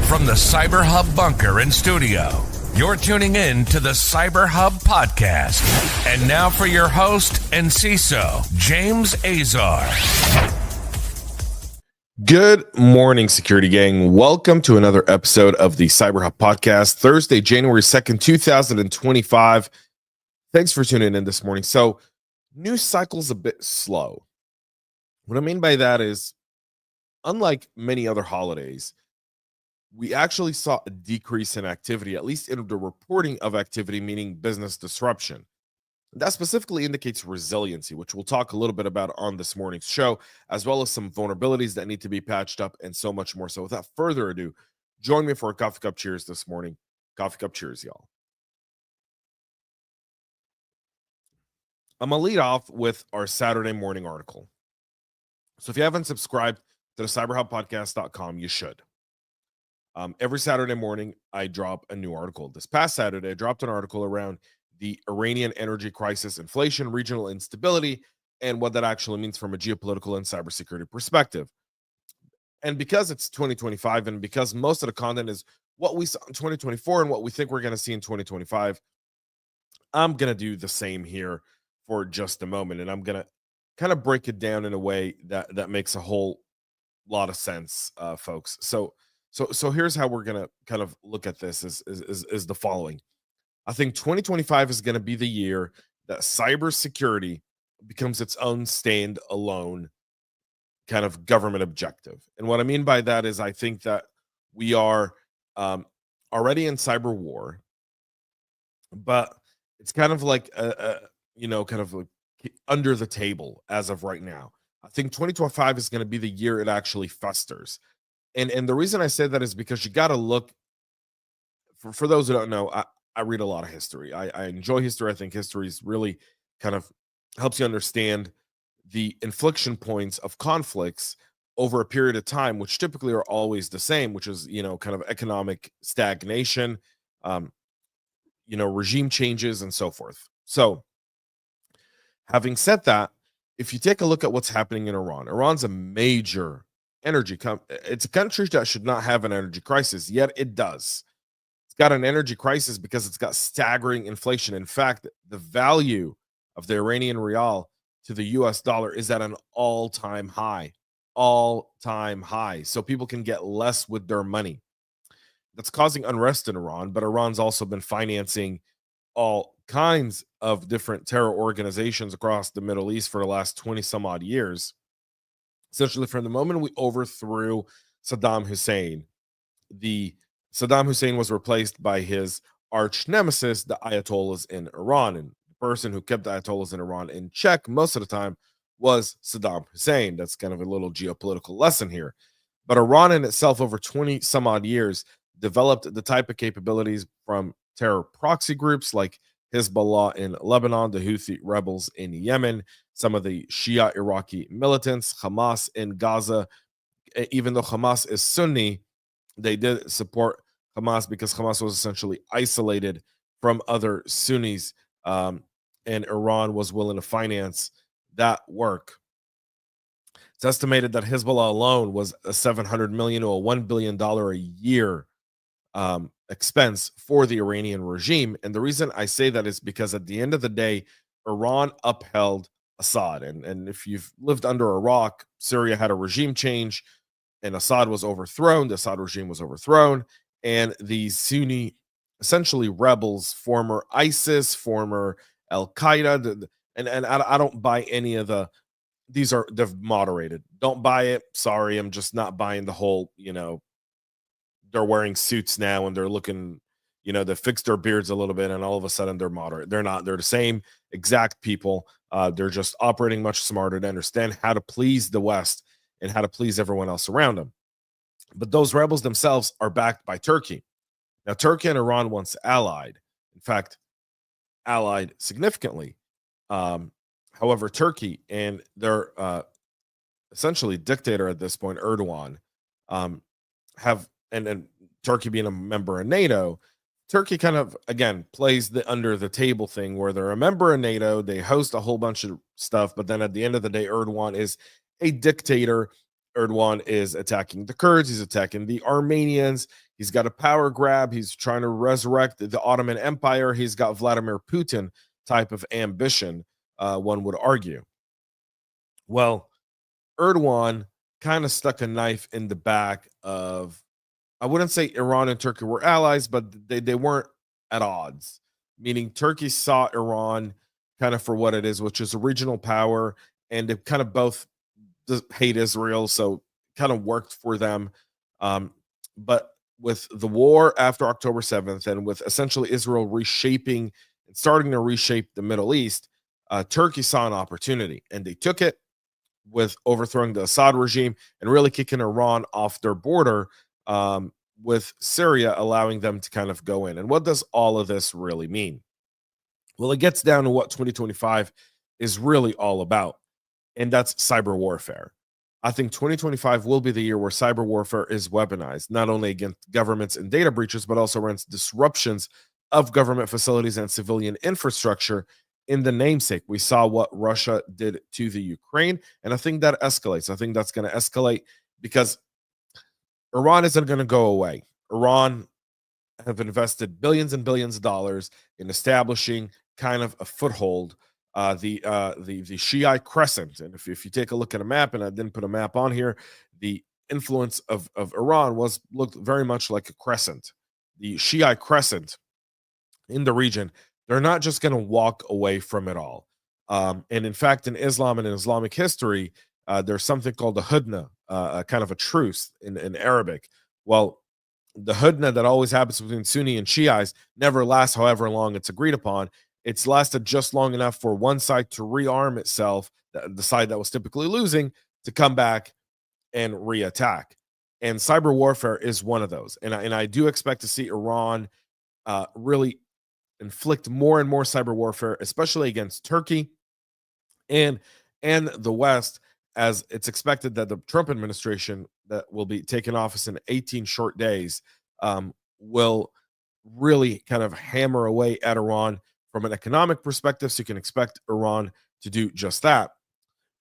From the CyberHub bunker and studio, you're tuning in to the CyberHub Podcast. And now for your host and CISO, James Azar. Good morning, security gang. Welcome to another episode of the CyberHub Podcast, Thursday, January 2nd, 2025. Thanks for tuning in this morning. So, news cycle's a bit slow. What I mean by that is, unlike many other holidays, we actually saw a decrease in activity, at least in the reporting of activity, meaning business disruption. That specifically indicates resiliency, which we'll talk a little bit about on this morning's show, as well as some vulnerabilities that need to be patched up and so much more. So without further ado, join me for a coffee cup cheers this morning. Coffee cup cheers, y'all. I'm going to lead off with our Saturday morning article. So if you haven't subscribed to the cyberhubpodcast.com, you should. Every Saturday morning, I drop a new article. This past Saturday, I dropped an article around the Iranian energy crisis, inflation, regional instability, and what that actually means from a geopolitical and cybersecurity perspective. And because it's 2025, and because most of the content is what we saw in 2024 and what we think we're going to see in 2025, I'm going to do the same here for just a moment. And I'm going to kind of break it down in a way that makes a whole lot of sense, folks. So here's how we're going to kind of look at this is the following. I think 2025 is going to be the year that cybersecurity becomes its own stand-alone kind of government objective. And what I mean by that is I think that we are already in cyber war, but it's kind of like, kind of like under the table as of right now. I think 2025 is going to be the year it actually festers. And the reason I say that is because you got to look, for those who don't know, I read a lot of history. I enjoy history. I think history is really kind of helps you understand the inflection points of conflicts over a period of time, which typically are always the same, which is, kind of economic stagnation, regime changes and so forth. So having said that, if you take a look at what's happening in Iran, Iran's a major energy it's a country that should not have an energy crisis, yet it does. It's got an energy crisis because it's got staggering inflation. In fact, the value of the Iranian rial to the US dollar is at an all-time high. So people can get less with their money. That's causing unrest in Iran, but Iran's also been financing all kinds of different terror organizations across the Middle East for the last 20 some odd years. Essentially, from the moment we overthrew Saddam Hussein, Saddam Hussein was replaced by his arch nemesis, the Ayatollahs in Iran. And the person who kept the Ayatollahs in Iran in check most of the time was Saddam Hussein. That's kind of a little geopolitical lesson here. But Iran in itself, over 20 some odd years, developed the type of capabilities from terror proxy groups like Hezbollah in Lebanon, the Houthi rebels in Yemen, some of the Shia Iraqi militants, Hamas in Gaza. Even though Hamas is Sunni, they did support Hamas because Hamas was essentially isolated from other Sunnis, and Iran was willing to finance that work. It's estimated that Hezbollah alone was a $700 million to a $1 billion a year expense for the Iranian regime. And the reason I say that is because at the end of the day, Iran upheld Assad. And if you've lived under Iraq, Syria had a regime change and Assad was overthrown. The Assad regime was overthrown. And the Sunni, essentially rebels, former ISIS, former Al-Qaeda, and I don't buy any of they've moderated. Don't buy it. Sorry, I'm just not buying the whole, they're wearing suits now and they're looking, they fixed their beards a little bit and all of a sudden they're moderate. They're not. They're the same exact people. They're just operating much smarter to understand how to please the West and how to please everyone else around them. But those rebels themselves are backed by Turkey. Now, Turkey and Iran once allied. In fact, allied significantly. However, Turkey and their essentially dictator at this point, Erdogan, have and Turkey being a member of NATO, Turkey kind of, again, plays the under the table thing where they're a member of NATO, they host a whole bunch of stuff, but then at the end of the day, Erdogan is a dictator. Erdogan is attacking the Kurds, he's attacking the Armenians, He's got a power grab. He's trying to resurrect the Ottoman Empire. He's got Vladimir Putin type of ambition, one would argue. Well, Erdogan kind of stuck a knife in the back of, I wouldn't say Iran and Turkey were allies, but they weren't at odds. Meaning Turkey saw Iran kind of for what it is, which is a regional power, and they kind of both hate Israel, so kind of worked for them. But with the war after October 7th, and with essentially Israel reshaping and starting to reshape the Middle East, Turkey saw an opportunity, and they took it with overthrowing the Assad regime and really kicking Iran off their border, with Syria allowing them to kind of go in. And what does all of this really mean? Well, it gets down to what 2025 is really all about, and that's cyber warfare. I think 2025 will be the year where cyber warfare is weaponized, not only against governments and data breaches, but also against disruptions of government facilities and civilian infrastructure in the namesake. We saw what Russia did to the Ukraine, and I think that escalates. I think that's going to escalate because Iran isn't going to go away. Iran have invested billions and billions of dollars in establishing kind of a foothold, the Shiite crescent. And if you take a look at a map, and I didn't put a map on here, the influence of Iran looked very much like a crescent. The Shiite crescent in the region, they're not just going to walk away from it all. And in fact, in Islam and in Islamic history, there's something called the hudna, kind of a truce in Arabic. Well, the hudna that always happens between Sunni and Shiites never lasts however long it's agreed upon. It's lasted just long enough for one side to rearm itself, the side that was typically losing, to come back and reattack. And cyber warfare is one of those. And I do expect to see Iran really inflict more and more cyber warfare, especially against Turkey and the West, as it's expected that the Trump administration that will be taking office in 18 short days will really kind of hammer away at Iran from an economic perspective. So you can expect Iran to do just that.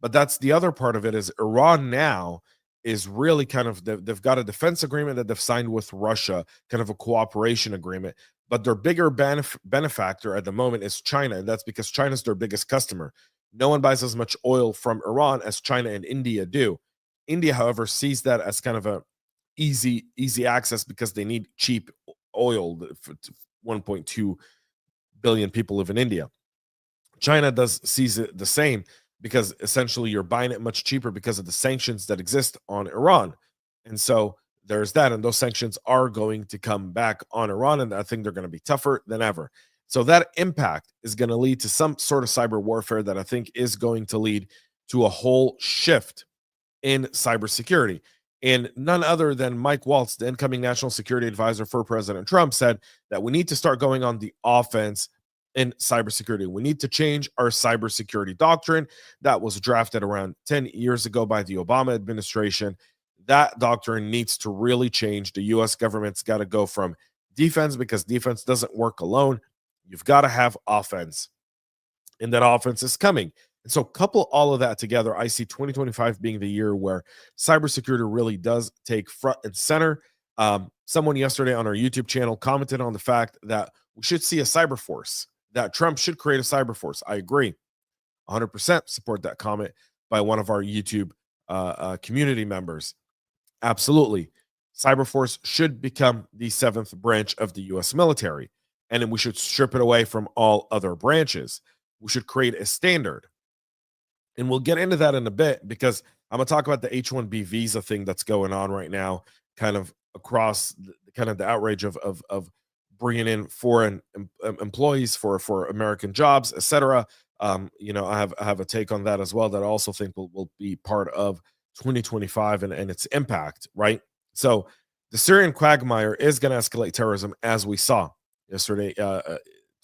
But that's the other part of it, is Iran now is really kind of, they've got a defense agreement that they've signed with Russia, kind of a cooperation agreement. But their bigger benefactor at the moment is China, and that's because China's their biggest customer. No one buys as much oil from Iran as China and India do. India, however, sees that as kind of a easy access because they need cheap oil. 1.2 billion people live in India. China sees it the same, because essentially you're buying it much cheaper because of the sanctions that exist on Iran. And so there's that, and those sanctions are going to come back on Iran, and I think they're going to be tougher than ever. So that impact is going to lead to some sort of cyber warfare that I think is going to lead to a whole shift in cybersecurity. And none other than Mike Waltz, the incoming national security advisor for President Trump, said that we need to start going on the offense in cybersecurity. We need to change our cybersecurity doctrine that was drafted around 10 years ago by the Obama administration. That doctrine needs to really change. The U.S. government's got to go from defense, because defense doesn't work alone. You've got to have offense, and that offense is coming. And so couple all of that together, I see 2025 being the year where cybersecurity really does take front and center. Someone yesterday on our YouTube channel commented on the fact that we should see a cyber force, that Trump should create a cyber force. I agree. 100% support that comment by one of our YouTube community members. Absolutely. Cyberforce should become the 7th branch of the U.S. military, and then we should strip it away from all other branches. We should create a standard. And we'll get into that in a bit, because I'm going to talk about the H-1B visa thing that's going on right now, kind of across the outrage of bringing in foreign employees for American jobs, etc. I have a take on that as well that I also think will be part of 2025 and its impact, right? So the Syrian quagmire is going to escalate terrorism, as we saw yesterday,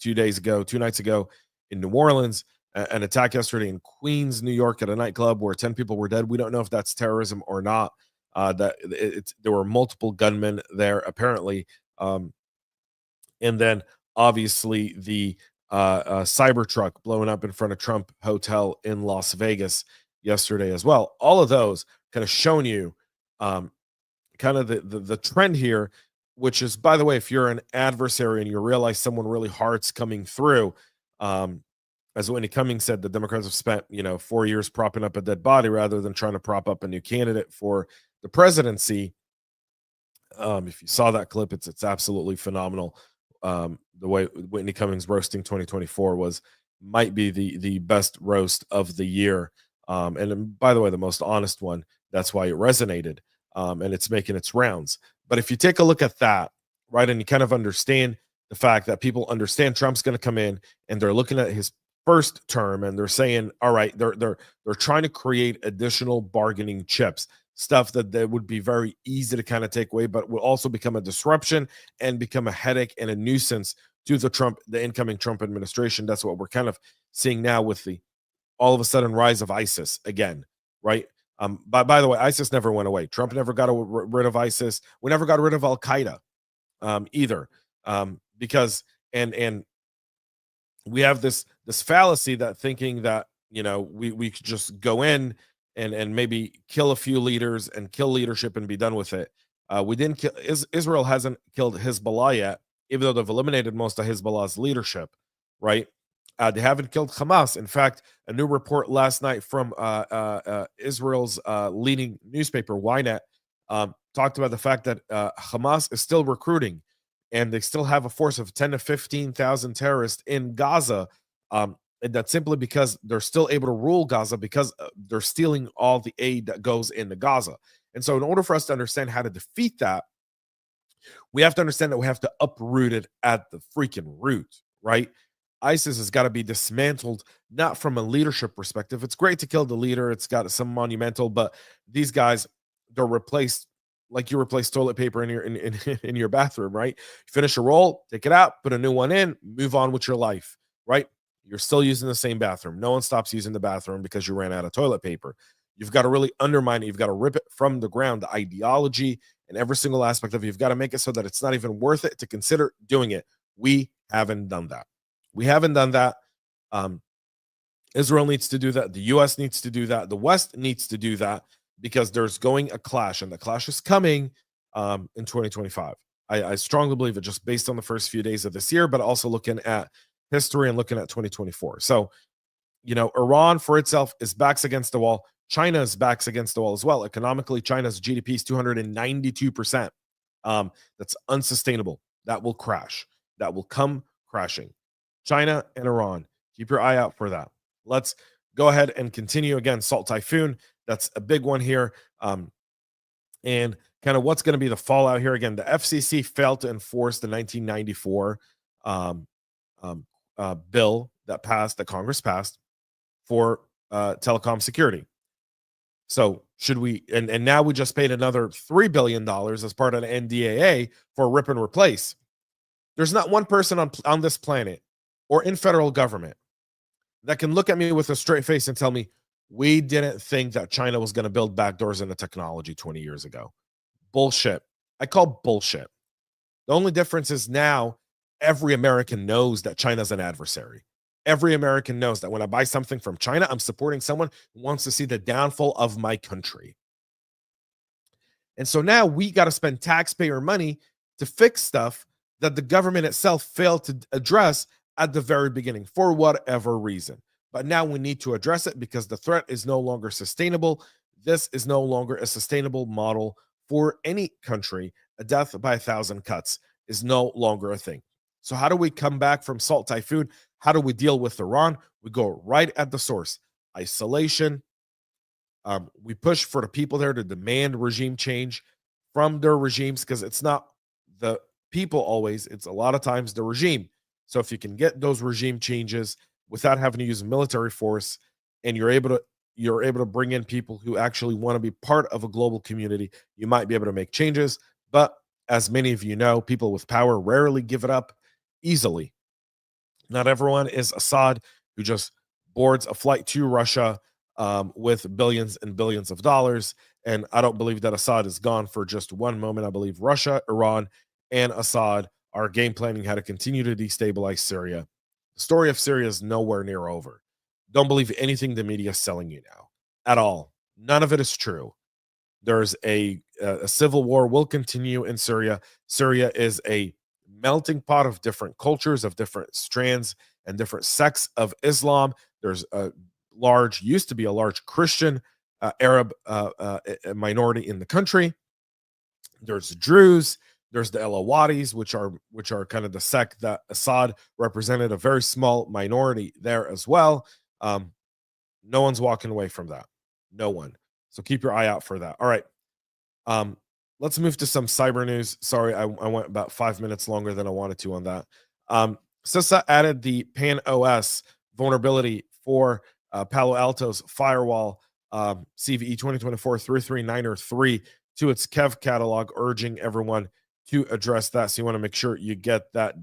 2 nights ago in New Orleans, an attack yesterday in Queens, New York, at a nightclub where 10 people were dead. We don't know if that's terrorism or not. There were multiple gunmen there, apparently. And then obviously the Cybertruck blowing up in front of Trump Hotel in Las Vegas yesterday as well. All of those kind of shown you kind of the trend here which is, by the way, if you're an adversary and you realize someone really hard's coming through, as Whitney Cummings said, the Democrats have spent 4 years propping up a dead body rather than trying to prop up a new candidate for the presidency. If you saw that clip, it's absolutely phenomenal. The way Whitney Cummings roasting 2024 might be the best roast of the year. And by the way, the most honest one. That's why it resonated. And it's making its rounds. But if you take a look at that, right, and you kind of understand the fact that people understand Trump's going to come in and they're looking at his first term and they're saying, all right, they're trying to create additional bargaining chips, stuff that would be very easy to kind of take away, but will also become a disruption and become a headache and a nuisance to the incoming Trump administration. That's what we're kind of seeing now with the all of a sudden rise of ISIS again, right? By the way, ISIS never went away. Trump never got rid of ISIS. We never got rid of Al Qaeda either, because and we have this fallacy that thinking that we could just go in and maybe kill a few leaders and kill leadership and be done with it. We didn't kill Israel hasn't killed Hezbollah yet, even though they've eliminated most of Hezbollah's leadership, right? They haven't killed Hamas. In fact, a new report last night from Israel's leading newspaper, Ynet, talked about the fact that Hamas is still recruiting, and they still have a force of 10 to 15,000 terrorists in Gaza. And that's simply because they're still able to rule Gaza because they're stealing all the aid that goes into Gaza. And so in order for us to understand how to defeat that, we have to understand that we have to uproot it at the freaking root, right? ISIS has got to be dismantled, not from a leadership perspective. It's great to kill the leader. It's got some monumental, but these guys, they're replaced like you replace toilet paper in your bathroom, right? You finish a roll, take it out, put a new one in, move on with your life, right? You're still using the same bathroom. No one stops using the bathroom because you ran out of toilet paper. You've got to really undermine it. You've got to rip it from the ground, the ideology and every single aspect of it. You've got to make it so that it's not even worth it to consider doing it. We haven't done that. We haven't done that. Israel needs to do that. The U.S. needs to do that. The West needs to do that because there's going a clash, and the clash is coming in 2025. I strongly believe it just based on the first few days of this year, but also looking at history and looking at 2024. So, Iran for itself is backs against the wall. China's backs against the wall as well. Economically, China's GDP is 292%. That's unsustainable. That will crash. That will come crashing. China and Iran. Keep your eye out for that. Let's go ahead and continue again. Salt Typhoon. That's a big one here. And kind of what's going to be the fallout here. Again, the FCC failed to enforce the 1994 bill that Congress passed for telecom security. So should we, and now we just paid another $3 billion as part of the NDAA for rip and replace. There's not one person on this planet or in federal government that can look at me with a straight face and tell me, we didn't think that China was going to build backdoors into technology 20 years ago. Bullshit. I call bullshit. The only difference is now every American knows that China's an adversary. Every American knows that when I buy something from China, I'm supporting someone who wants to see the downfall of my country. And so now we got to spend taxpayer money to fix stuff that the government itself failed to address at the very beginning for whatever reason. But now we need to address it because the threat is no longer sustainable. This is no longer a sustainable model for any country. A death by 1,000 cuts is no longer a thing. So how do we come back from Salt Typhoon? How do we deal with Iran? We go right at the source. Isolation. We push for the people there to demand regime change from their regimes because it's not the people always. It's a lot of times the regime. So if you can get those regime changes without having to use military force, and you're able to bring in people who actually want to be part of a global community, you might be able to make changes. But as many of you know, people with power rarely give it up easily. Not everyone is Assad, who just boards a flight to Russia with billions and billions of dollars. And I don't believe that Assad is gone for just one moment. I believe Russia, Iran, and Assad are game planning how to continue to destabilize Syria. The story of Syria is nowhere near over. Don't believe anything the media is selling you now at all. None of it is true. There's a a civil war will continue in Syria. Syria is a melting pot of different cultures, of different strands and different sects of Islam. There's used to be a large Christian Arab minority in the country. There's Druze. There's the Alawites, which are kind of the sect that Assad represented, a very small minority there as well. No one's walking away from that. No one. So keep your eye out for that. All right. Let's move to some cyber news. Sorry, I went about 5 minutes longer than I wanted to on that. CISO added the Pan OS vulnerability for Palo Alto's firewall CVE 2024-33903 to its KEV catalog, urging everyone to address that. So you want to make sure you get that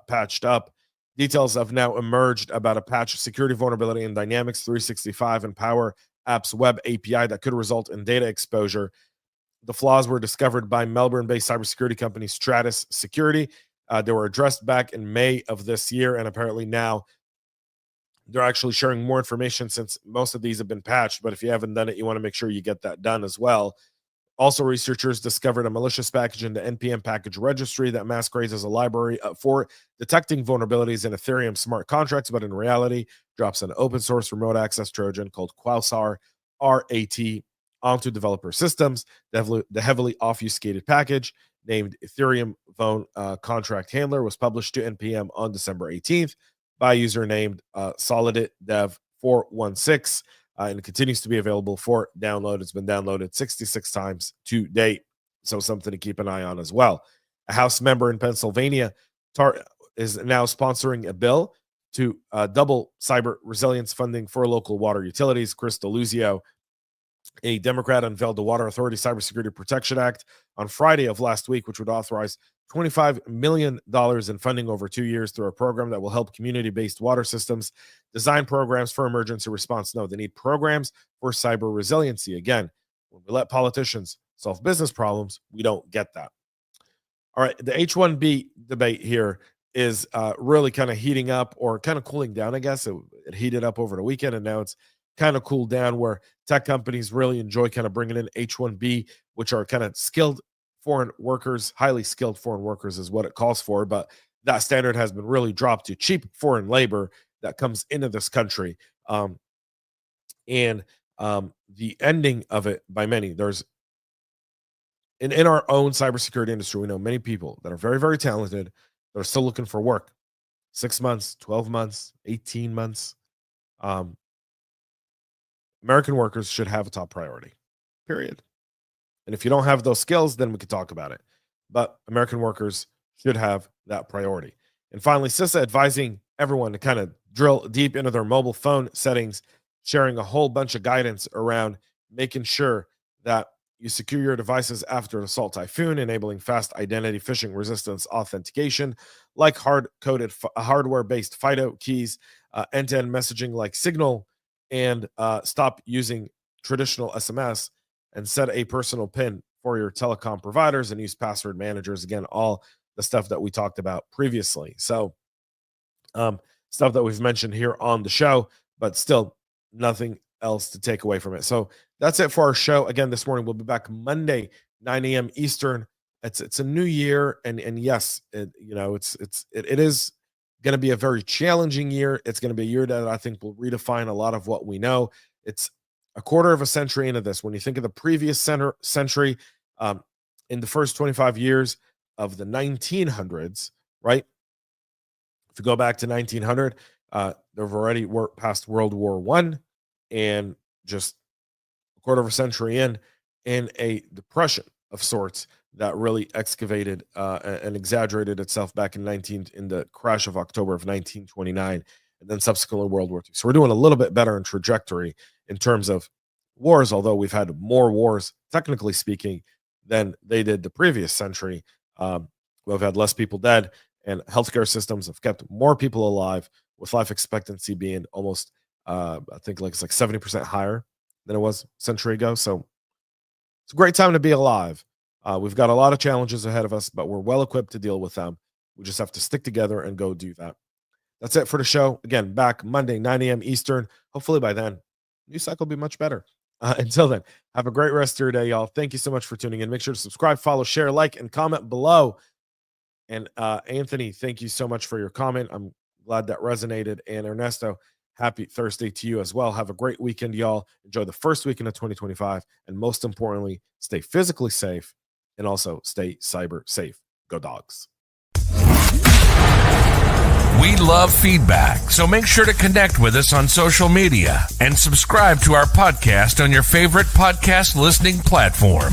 patched up. Details have now emerged about a patch security vulnerability in Dynamics 365 and Power Apps Web API that could result in data exposure. The flaws were discovered by Melbourne-based cybersecurity company Stratus Security. They were addressed back in May of this year, and apparently now they're actually sharing more information since most of these have been patched. But if you haven't done it, you want to make sure you get that done as well. Also, researchers discovered a malicious package in the NPM package registry that masquerades as a library for detecting vulnerabilities in Ethereum smart contracts, but in reality drops an open source remote access Trojan called Quasar RAT onto developer systems. The heavily obfuscated package named Ethereum Phone Contract Handler was published to NPM on December 18th by a user named SoliditDev416. And it continues to be available for download. It's been downloaded 66 times to date, so something to keep an eye on as well. A House member in Pennsylvania is now sponsoring a bill to double cyber resilience funding for local water utilities. Chris Deluzio, a Democrat, unveiled the Water Authority Cybersecurity Protection Act on Friday of last week, which would authorize $25 million in funding over 2 years through a program that will help community-based water systems design programs for emergency response. No, they need programs for cyber resiliency. Again, when we let politicians solve business problems, we don't get that. All right, the H-1B debate here is really kind of heating up, or kind of cooling down, I guess. It heated up over the weekend, and now it's kind of cooled down, where tech companies really enjoy kind of bringing in H-1B, which are kind of skilled foreign workers. Highly skilled foreign workers is what it calls for, but that standard has been really dropped to cheap foreign labor that comes into this country. The ending of it by many, there's in our own cybersecurity industry, we know many people that are very, very talented that are still looking for work. 6 months, 12 months, 18 months. American workers should have a top priority, period. And if you don't have those skills, then we could talk about it. But American workers should have that priority. And finally, CISA advising everyone to kind of drill deep into their mobile phone settings, sharing a whole bunch of guidance around making sure that you secure your devices after an assault Typhoon, enabling fast identity phishing resistance authentication, like hard-coded hardware-based FIDO keys, end-to-end messaging like Signal, and stop using traditional SMS and set a personal PIN for your telecom providers and use password managers. Again, all the stuff that we talked about previously. So stuff that we've mentioned here on the show, but still nothing else to take away from it. So that's it for our show. Again, this morning, we'll be back Monday, 9 a.m. Eastern. It's a new year. And yes, it is going to be a very challenging year. It's going to be a year that I think will redefine a lot of what we know. It's a quarter of a century into this. When you think of the previous century, in the first 25 years of the 1900s, right? If you go back to 1900, they've already worked past World War I, and just a quarter of a century in a depression of sorts that really excavated and exaggerated itself back in the crash of October of 1929, and then subsequently World War II. So we're doing a little bit better in trajectory in terms of wars, although we've had more wars, technically speaking, than they did the previous century. We've had less people dead, and healthcare systems have kept more people alive, with life expectancy being almost, I think it's like 70% higher than it was a century ago. So it's a great time to be alive. We've got a lot of challenges ahead of us, but we're well equipped to deal with them. We just have to stick together and go do that. That's it for the show. Again, back Monday, 9 a.m. Eastern. Hopefully by then, news cycle will be much better. Until then, have a great rest of your day, y'all. Thank you so much for tuning in. Make sure to subscribe, follow, share, like, and comment below. And Anthony, thank you so much for your comment. I'm glad that resonated. And Ernesto, happy Thursday to you as well. Have a great weekend, y'all. Enjoy the first weekend of 2025. And most importantly, stay physically safe and also stay cyber safe. Go Dogs. We love feedback, so make sure to connect with us on social media and subscribe to our podcast on your favorite podcast listening platform.